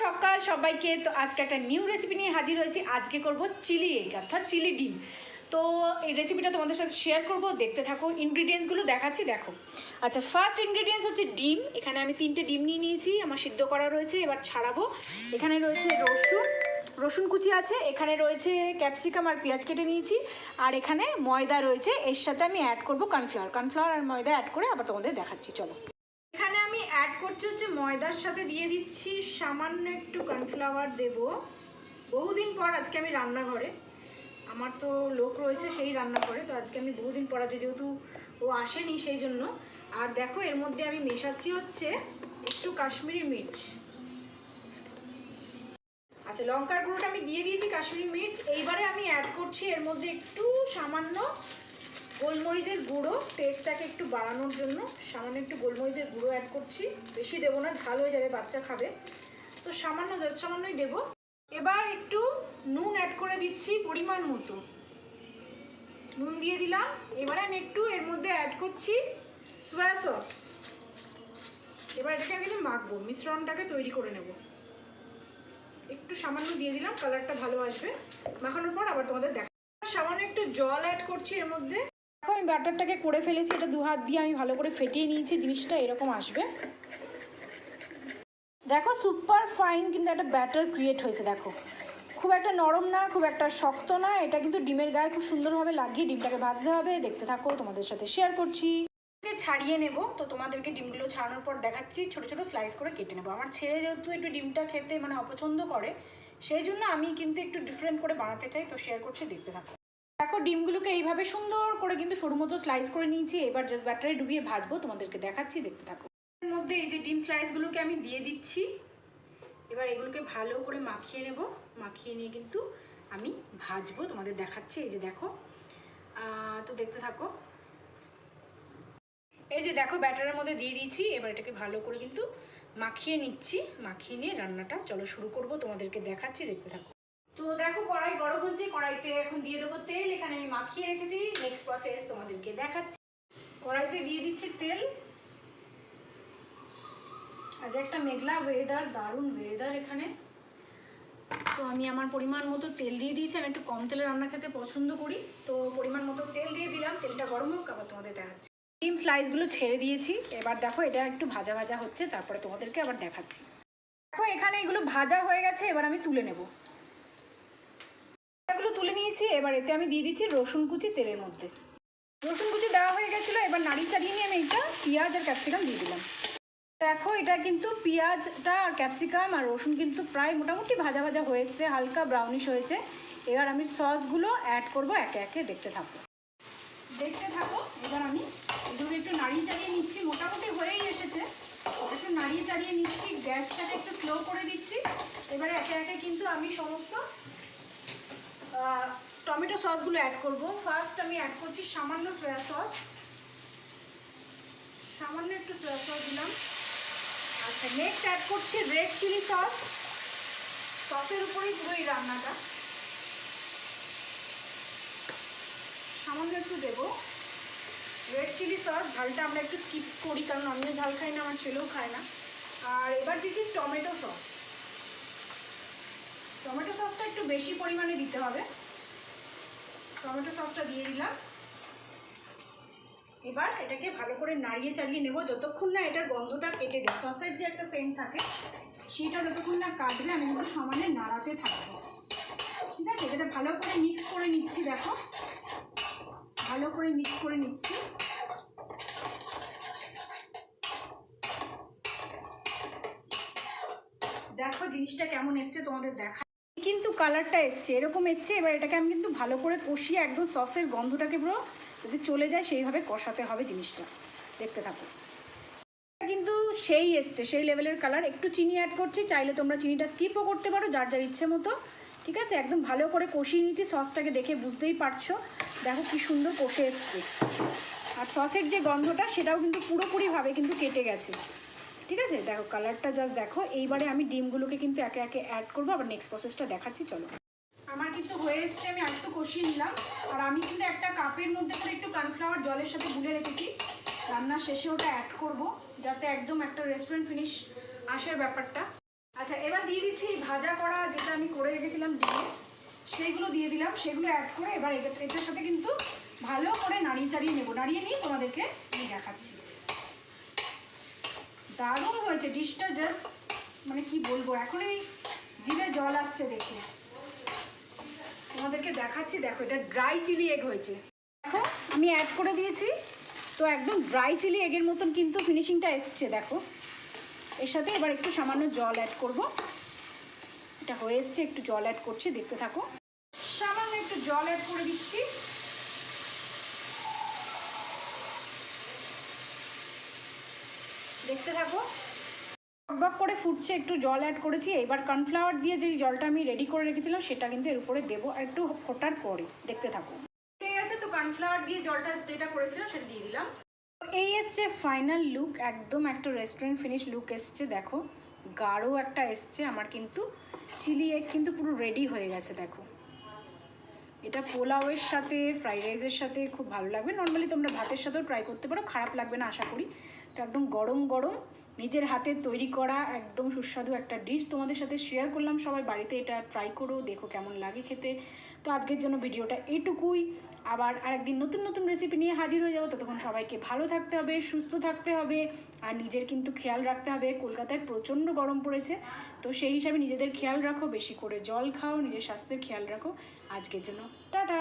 সকাল সবাইকে। তো আজকে একটা নিউ রেসিপি নিয়ে হাজির হয়েছি। আজকে করব চিলি এগ অর্থাৎ চিলি ডিম। তো এই রেসিপিটা তোমাদের সাথে শেয়ার করব, দেখতে থাকো। ইনগ্রিডিয়েন্টসগুলো দেখাচ্ছি, দেখো। আচ্ছা, ফার্স্ট ইনগ্রিডিয়েন্টস হচ্ছে ডিম। এখানে আমি 3টে ডিম নিয়ে নিয়েছি, আমার সিদ্ধ করা রয়েছে, এবার ছাড়াবো। এখানে রয়েছে রসুন কুচি আছে, এখানে রয়েছে ক্যাপসিকাম আর পেঁয়াজ কেটে নিয়েছি, আর এখানে ময়দা রয়েছে। এর সাথে আমি অ্যাড করব কর্নফ্লাওয়ার আর ময়দা অ্যাড করে আবার তোমাদের দেখাচ্ছি, চলো। এখানে আমি অ্যাড করছি হচ্ছে ময়দার সাথে দিয়ে দিচ্ছি সামান্য একটু কর্নফ্লাওয়ার দেব। বহুদিন পর আজকে আমি রান্নাঘরে, আমার তো লোক রয়েছে সেই রান্না করে, তো আজকে আমি বহুদিন পর আছে যেহেতু ও আসেনি সেই জন্য। আর দেখো এর মধ্যে আমি মেশাচ্ছি হচ্ছে একটু কাশ্মীরি মির্চ। আচ্ছা, লঙ্কার গুঁড়োটা আমি দিয়ে দিয়েছি, কাশ্মীরি মির্চ। এইবারে আমি অ্যাড করছি এর মধ্যে একটু সামান্য গোলমরিচের গুঁড়ো, টেস্টটাকে একটু বাড়ানোর জন্য সামান্য একটু গোলমরিচের গুঁড়ো অ্যাড করছি। বেশি দেবো না, ঝাল হয়ে যাবে, বাচ্চা খাবে, তো সামান্যই দেবো। এবার একটু নুন অ্যাড করে দিচ্ছি পরিমাণ মতো, নুন দিয়ে দিলাম। এবারে আমি একটু এর মধ্যে অ্যাড করছি সয়া সস। এবার এটাকে আমি মাখবো, মিশ্রণটাকে তৈরি করে নেব। একটু সামান্য দিয়ে দিলাম, কালারটা ভালো আসবে। মাখানোর পর আবার তোমাদের দেখা। সামান্য একটু জল অ্যাড করছি এর মধ্যে। এখন আমি ব্যাটারটাকে করে ফেলেছি, এটা 2 হাত দিয়ে আমি ভালো করে ফেটিয়ে নিয়েছি, জিনিসটা এরকম আসবে। দেখো সুপার ফাইন কিন্তু একটা ব্যাটার ক্রিয়েট হয়েছে। দেখো খুব একটা নরম না, খুব একটা শক্ত না, এটা কিন্তু ডিমের গায়ে খুব সুন্দরভাবে লাগিয়ে ডিমটাকে ভাজতে হবে। দেখতে থাকো, তোমাদের সাথে শেয়ার করছি। ছাড়িয়ে নেব, তো তোমাদেরকে ডিমগুলো ছাড়ানোর পর দেখাচ্ছি। ছোট ছোট স্লাইস করে কেটে নেবো। আমার ছেলে যেহেতু একটু ডিমটা খেতে অপছন্দ করে, সেই জন্য আমি কিন্তু একটু ডিফারেন্ট করে বানাতে চাই, তো শেয়ার করছি, দেখতে থাকো। দেখো ডিমগুলোকে এইভাবে সুন্দর করে কিন্তু সরু মতো স্লাইস করে নিয়েছি। এবার জাস্ট ব্যাটারে ডুবিয়ে ভাজবো, তোমাদেরকে দেখাচ্ছি, দেখতে থাকো। এর মধ্যে এই যে ডিম স্লাইসগুলোকে আমি দিয়ে দিচ্ছি। এবার এগুলোকে ভালো করে মাখিয়ে নেব, মাখিয়ে নিয়ে কিন্তু আমি ভাজবো, তোমাদের দেখাচ্ছি। এই যে দেখো, তো দেখতে থাকো। এই যে দেখো ব্যাটারের মধ্যে দিয়ে দিয়েছি। এবার এটাকে ভালো করে কিন্তু মাখিয়ে নিচ্ছি, মাখিয়ে নিয়ে রান্নাটা চলো শুরু করব, তোমাদেরকে দেখাচ্ছি, দেখতে থাকো। তো দেখো কড়াই গরম হচ্ছে, কড়াইতে এখন দিয়ে দেবো তেল। এখানে আমি মাখিয়ে রেখেছি, নেক্সট প্রসেস তোমাদেরকে দেখাচ্ছি। কড়াইতে দিয়ে দিচ্ছি তেল। আজ একটা মেঘলা ওয়েদার, দারুণ ওয়েদার এখানে। তো আমি আমার পরিমাণ মতো তেল দিয়ে দিয়েছি। আমি একটু কম তেলে রান্না খেতে পছন্দ করি, তো পরিমাণ মতো তেল দিয়ে দিলাম। তেলটা গরম হোক, আবার তোমাদের দেখাচ্ছি। ডিম স্লাইসগুলো ছেড়ে দিয়েছি। এবার দেখো এটা একটু ভাজা ভাজা হচ্ছে, তারপরে তোমাদেরকে আবার দেখাচ্ছি। দেখো এখানে এগুলো ভাজা হয়ে গেছে, এবার আমি তুলে নেব। এগুলো তুলে নিয়েছি। এবার এতে আমি দিয়ে দিচ্ছি রসুন কুচি তেলের মধ্যে। রসুন কুচি দেওয়া হয়ে গেছিলো, এবার নাড়িয়ে চাড়িয়ে নিয়ে আমি এটা পেঁয়াজ আর ক্যাপসিকাম দিয়ে দিলাম। দেখো এটা কিন্তু পেঁয়াজটা আর ক্যাপসিকাম আর রসুন কিন্তু প্রায় মোটামুটি ভাজা ভাজা হয়ে এসছে, হালকা ব্রাউনিশ হয়েছে। এবার আমি সসগুলো অ্যাড করব একে একে, দেখতে থাকো। এবার আমি এগুলো একটু নাড়িয়ে চাড়িয়ে নিচ্ছি, মোটামুটি হয়েই এসেছে। একটু নাড়িয়ে চাড়িয়ে নিচ্ছি, গ্যাসটাকে একটু স্লো করে দিচ্ছি। এবারে একে একে কিন্তু আমি সমস্ত টমেটো সসগুলো অ্যাড করব। ফার্স্ট আমি অ্যাড করছি সামান্য সয়া সস, সামান্য একটু সয়া সস দিলাম। আচ্ছা, নেক্সট অ্যাড করছি রেড চিলি সস। সসের উপরেই পুরো এই রান্নাটা, সামান্য একটু দেবো রেড চিলি সস। ঝালটা আমরা একটু স্কিপ করি, কারণ আমিও ঝাল খাই না, আমার ছেলেও খায় না। আর এবার দিচ্ছি টমেটো সস। টমেটো সসটা একটু বেশি পরিমাণে দিতে হবে। টমেটো সসটা দিয়ে দিলাম। এবার এটাকে ভালো করে নাড়িয়ে চাড়িয়ে নেব, যতক্ষণ না এটার গন্ধটা কেটে যায়। সসের যে একটা সেন্ট থাকে, সেটা যতক্ষণ না কাটবে আমি কিন্তু সমানে নাড়াতে থাকবো, ঠিক আছে। এটা ভালো করে মিক্স করে নিচ্ছি। দেখো ভালো করে মিক্স করে নিচ্ছি। দেখো জিনিসটা কেমন এসছে, তোমাদের দেখা কিন্তু কালারটা এসছে, এরকম এসছে। এবার এটাকে আমি কিন্তু ভালো করে কষিয়ে একদম সসের গন্ধটাকে পুরো যাতে চলে যায় সেইভাবে কষাতে হবে জিনিসটা, দেখতে থাকো। কিন্তু সেই এসছে, সেই লেভেলের কালার। একটু চিনি অ্যাড করছি, চাইলে তোমরা চিনিটা স্কিপও করতে পারো, যার যার ইচ্ছে মতো, ঠিক আছে। একদম ভালো করে কষিয়ে নিচ্ছি, সসটাকে দেখে বুঝতেই পারছো। দেখো কি সুন্দর কষে এসছে, আর সসের যে গন্ধটা সেটাও কিন্তু পুরোপুরিভাবে কিন্তু কেটে গেছে, ঠিক আছে। দেখো কালারটা জাস্ট দেখো। এইবারে আমি ডিমগুলোকে কিন্তু একে একে অ্যাড করবো, আবার নেক্সট প্রসেসটা দেখাচ্ছি, চলো। আমার কিন্তু হয়ে এসছে, আমি আরেকটু কষিয়ে নিলাম। আর আমি কিন্তু একটা কাপের মধ্যে করে একটু কর্নফ্লাওয়ার জলের সাথে গুলে রেখেছি, রান্নার শেষে ওটা অ্যাড করব, যাতে একদম একটা রেস্টুরেন্ট ফিনিশ আসে ব্যাপারটা। আচ্ছা, এবার দিয়ে দিচ্ছি ভাজা করা যেটা আমি করে রেখেছিলাম ডিমে, সেইগুলো দিয়ে দিলাম। সেগুলো অ্যাড করে এবার এটার সাথে কিন্তু ভালো করে নাড়িয়ে চাড়িয়ে নেবো। নাড়িয়ে নিয়ে তোমাদেরকে আমি দেখাচ্ছি। দারুণ হয়েছে ডিশটা, জাস্ট মানে কি বলবো, এখনই জিভে জল আসছে দেখে। তোমাদেরকে দেখাচ্ছি, দেখো এটা ড্রাই চিলি এগ হয়েছে। দেখো আমি অ্যাড করে দিয়েছি, তো একদম ড্রাই চিলি এগের মতন কিন্তু ফিনিশিংটা এসছে। দেখো এর সাথে এবার একটু সামান্য জল অ্যাড করব। এটা হয়ে এসছে, একটু জল অ্যাড করছি, দেখতে থাকো। সামান্য একটু জল অ্যাড করে দিচ্ছি। দেখতে থাকো, বক করে ফুটছে, একটু জল অ্যাড করেছি। এবার কর্নফ্লাওয়ার দিয়ে যে জলটা আমি রেডি করে রেখেছিলাম সেটা কিন্তু এর উপরে দেবো, আর একটু ফোটার পরে দেখতে থাকো। ঠিক আছে, তো কর্নফ্লাওয়ার দিয়ে জলটা যেটা করেছিলাম সেটা দিয়ে দিলাম। এই এসছে ফাইনাল লুক, একদম একটা রেস্টুরেন্ট ফিনিশ লুক এসছে। দেখো গাঢ় একটা এসছে আমার, কিন্তু চিলি এগ কিন্তু পুরো রেডি হয়ে গেছে। দেখো এটা পোলাওয়ের সাথে, ফ্রাইড রাইসের সাথে খুব ভালো লাগবে। নর্মালি তোমরা ভাতের সাথেও ট্রাই করতে পারো, খারাপ লাগবে না আশা করি। তো একদম গরম গরম নিজের হাতে তৈরি করা একদম সুস্বাদু একটা ডিশ তোমাদের সাথে শেয়ার করলাম। সবাই বাড়িতে এটা ট্রাই করো, দেখো কেমন লাগে খেতে। তো আজকের জন্য ভিডিওটা এটুকুই। আবার আরেকদিন নতুন নতুন রেসিপি নিয়ে হাজির হয়ে যাবো। ততক্ষণ সবাইকে ভালো থাকতে হবে, সুস্থ থাকতে হবে, আর নিজের কিন্তু খেয়াল রাখতে হবে। কলকাতায় প্রচণ্ড গরম পড়েছে, তো সেই হিসাবে নিজেদের খেয়াল রাখো, বেশি করে জল খাও, নিজের স্বাস্থ্যের খেয়াল রাখো। আজকের জন্য টাটা।